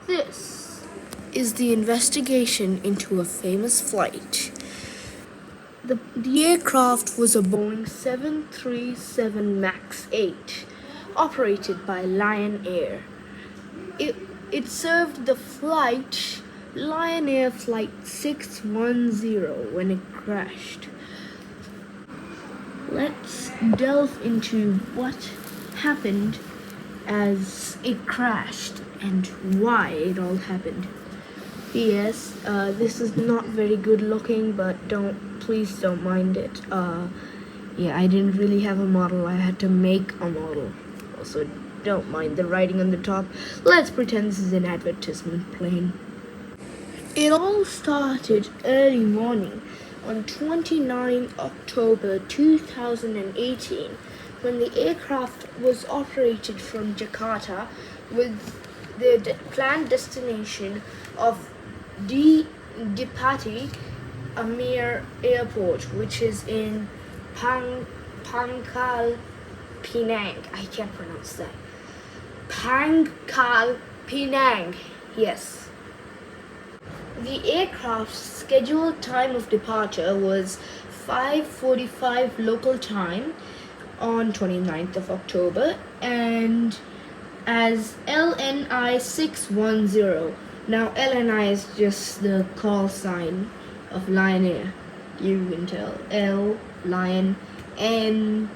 This is the investigation into a famous flight. The aircraft was a Boeing 737 MAX 8, operated by Lion Air. It served the flight Lion Air Flight 610 when it crashed. Let's delve into what happened as it crashed and why it all happened. Yes, this is not very good looking, but please don't mind it. I didn't really have a model. I had to make a model. Also, don't mind the writing on the top. Let's pretend this is an advertisement plane. It all started early morning on 29 October 2018 when the aircraft was operated from Jakarta with the planned destination of Dipati Amir Airport, which is in Pangkal Pinang. I can't pronounce that. Pangkal Pinang. Yes. The aircraft's scheduled time of departure was 5:45 local time on 29th of October and as LNI 610. Now LNI is just the call sign of Lion Air. You can tell L, Lion, N,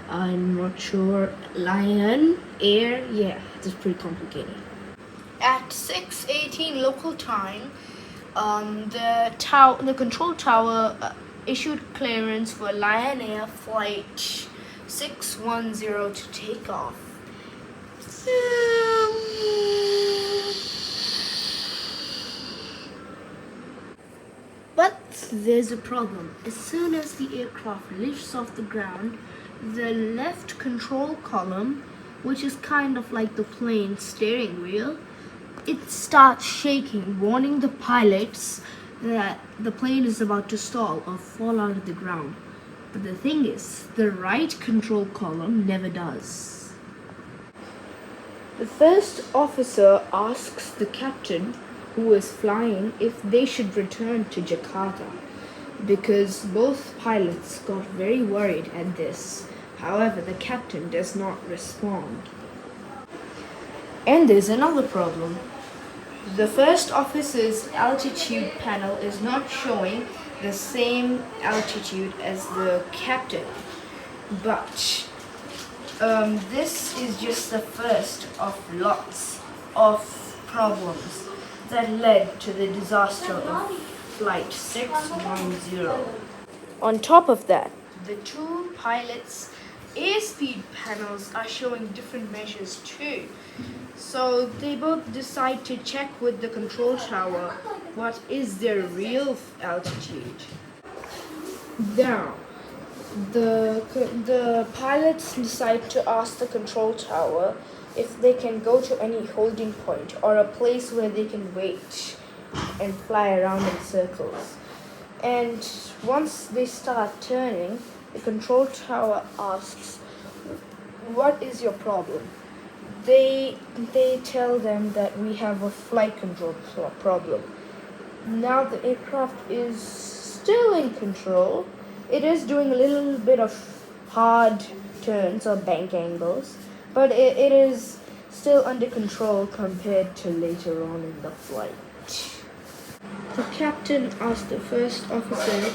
I'm not sure, Lion, Air, yeah, it's pretty complicated. At 6:18 local time, the control tower issued clearance for Lion Air Flight 610 to take off. But there's a problem. As soon as the aircraft lifts off the ground, the left control column, which is kind of like the plane's steering wheel, it starts shaking, warning the pilots that the plane is about to stall or fall out of the ground. But the thing is, the right control column never does. The first officer asks the captain who is flying if they should return to Jakarta because both pilots got very worried at this. However, the captain does not respond. And there's another problem. The first officer's altitude panel is not showing the same altitude as the captain. But this is just the first of lots of problems that led to the disaster of Flight 610. On top of that, the two pilots' airspeed panels are showing different measures too. So they both decide to check with the control tower what is their real altitude. Now, the pilots decide to ask the control tower if they can go to any holding point or a place where they can wait and fly around in circles. And once they start turning, the control tower asks, "What is your problem?" They tell them that we have a flight control problem. Now the aircraft is still in control. It is doing a little bit of hard turns or bank angles, but it is still under control compared to later on in the flight. The captain asked the first officer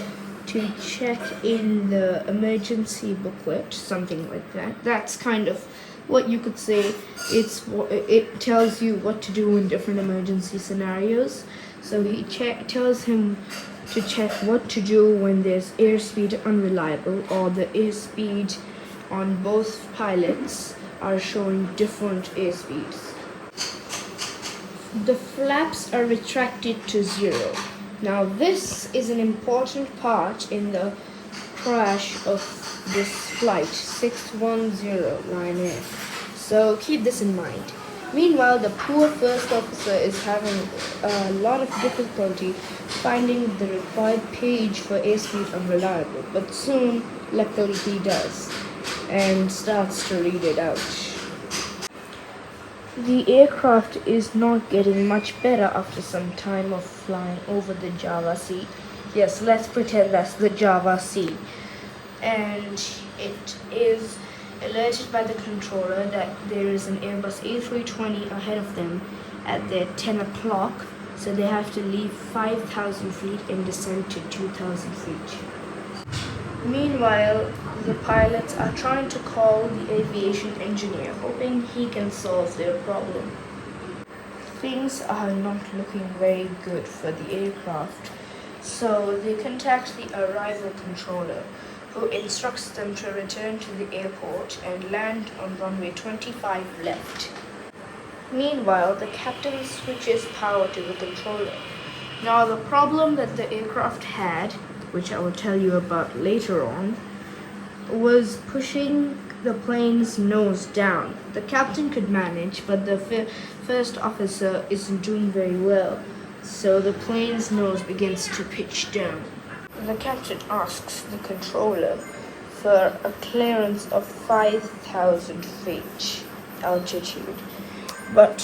to check in the emergency booklet, something like that. That's kind of what you could say. It tells you what to do in different emergency scenarios. So he tells him to check what to do when there's airspeed unreliable or the airspeed on both pilots are showing different airspeeds. The flaps are retracted to 0. Now this is an important part in the crash of this flight 610 Lion Air. So keep this in mind. Meanwhile, the poor first officer is having a lot of difficulty finding the required page for airspeed unreliable, but soon, luckily, he does and starts to read it out. The aircraft is not getting much better after some time of flying over the Java Sea. Yes, let's pretend that's the Java Sea. And it is alerted by the controller that there is an Airbus A320 ahead of them at their 10 o'clock, so they have to leave 5,000 feet and descend to 2,000 feet. Meanwhile, the pilots are trying to call the aviation engineer, hoping he can solve their problem. Things are not looking very good for the aircraft, so they contact the arrival controller, who instructs them to return to the airport and land on runway 25 left. Meanwhile, the captain switches power to the controller. Now, the problem that the aircraft had, which I will tell you about later on, was pushing the plane's nose down. The captain could manage, but the first officer isn't doing very well, so the plane's nose begins to pitch down. The captain asks the controller for a clearance of 5,000 feet altitude, but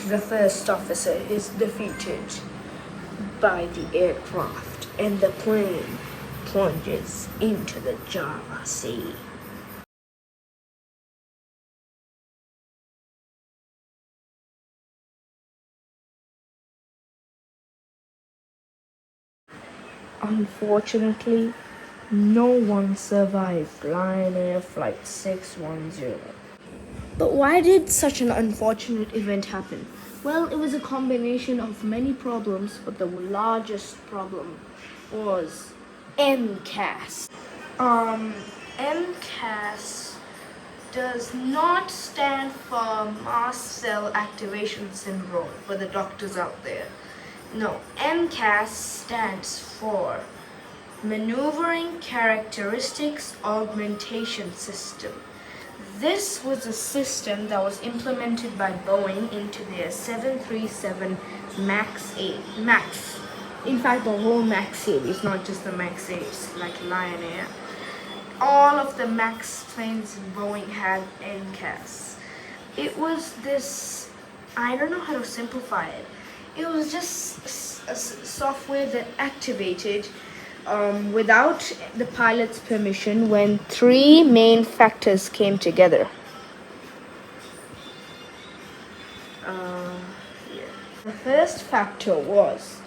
the first officer is defeated by the aircraft, and the plane plunges into the Java Sea. Unfortunately, no one survived Lion Air Flight 610. But why did such an unfortunate event happen? Well, it was a combination of many problems, but the largest problem was MCAS. MCAS does not stand for mast cell activation syndrome for the doctors out there. No, MCAS stands for Manoeuvring Characteristics Augmentation System. This was a system that was implemented by Boeing into their 737 MAX. In fact, the whole MAX series, not just the MAX 8s like Lion Air. All of the MAX planes in Boeing had MCAS. It was this, I don't know how to simplify it. It was just a software that activated without the pilot's permission when three main factors came together. The first factor was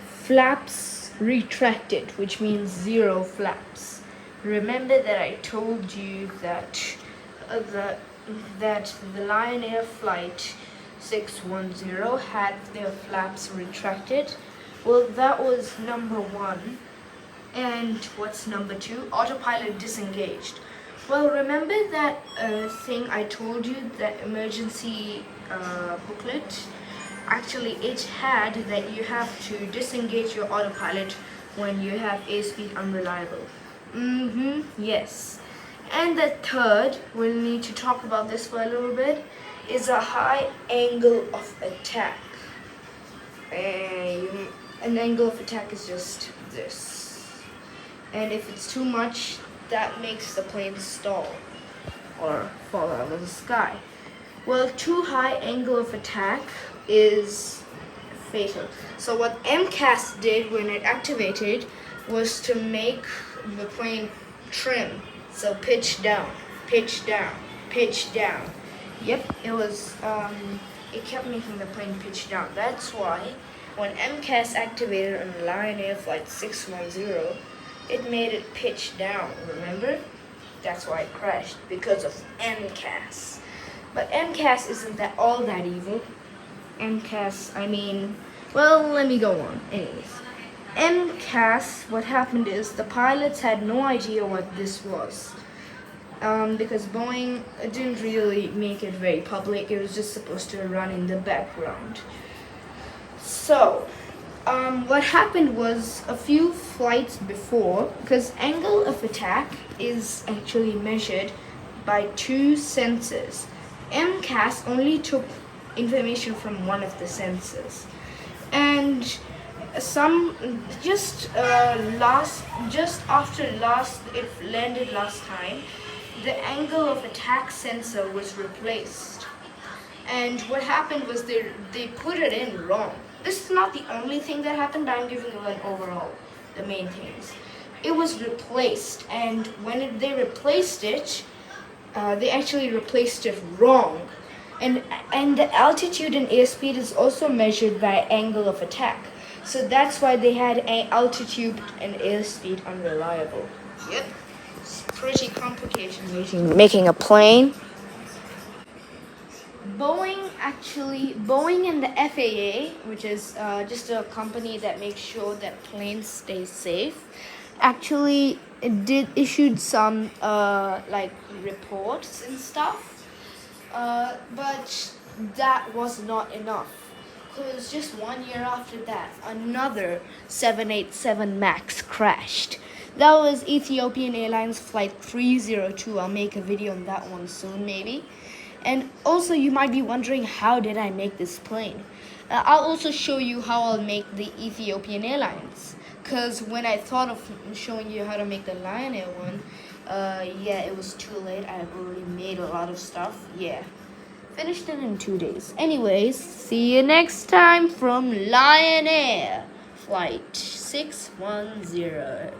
flaps retracted, which means zero flaps. Remember that I told you that the Lion Air Flight 610 had their flaps retracted? Well, that was number one. And what's number two? Autopilot disengaged. Well, remember that thing I told you, that emergency booklet? Actually, it had that you have to disengage your autopilot when you have airspeed unreliable. Yes. And the third, we'll need to talk about this for a little bit, is a high angle of attack. An angle of attack is just this. And if it's too much, that makes the plane stall or fall out of the sky. Well, too high angle of attack is fatal. So what MCAS did when it activated was to make the plane trim. So pitch down, pitch down, pitch down. Yep, it kept making the plane pitch down. That's why when MCAS activated on Lion Air Flight 610, it made it pitch down, remember? That's why it crashed, because of MCAS. But MCAS isn't all that evil. MCAS, let me go on. Anyways, MCAS, what happened is the pilots had no idea what this was. Because Boeing didn't really make it very public. It was just supposed to run in the background. So, what happened was a few flights before, because angle of attack is actually measured by two sensors. MCAS only took information from one of the sensors, and just after it landed last time, the angle of attack sensor was replaced. And what happened was they put it in wrong. This is not the only thing that happened, but I'm giving you an overall, the main things. It was replaced, and when they replaced it, they actually replaced it wrong. And the altitude and airspeed is also measured by angle of attack. So that's why they had altitude and airspeed unreliable. Yep. It's pretty complicated making a plane. Boeing and the FAA, which is just a company that makes sure that planes stay safe, actually issued some like reports and stuff, but that was not enough. Because just 1 year after that, another 787 MAX crashed. That was Ethiopian Airlines Flight 302. I'll make a video on that one soon, maybe. And also, you might be wondering, how did I make this plane? I'll also show you how I'll make the Ethiopian Airlines. Because when I thought of showing you how to make the Lion Air one, yeah, it was too late. I have already made a lot of stuff. Yeah. Finished it in 2 days. Anyways, see you next time from Lion Air Flight 610.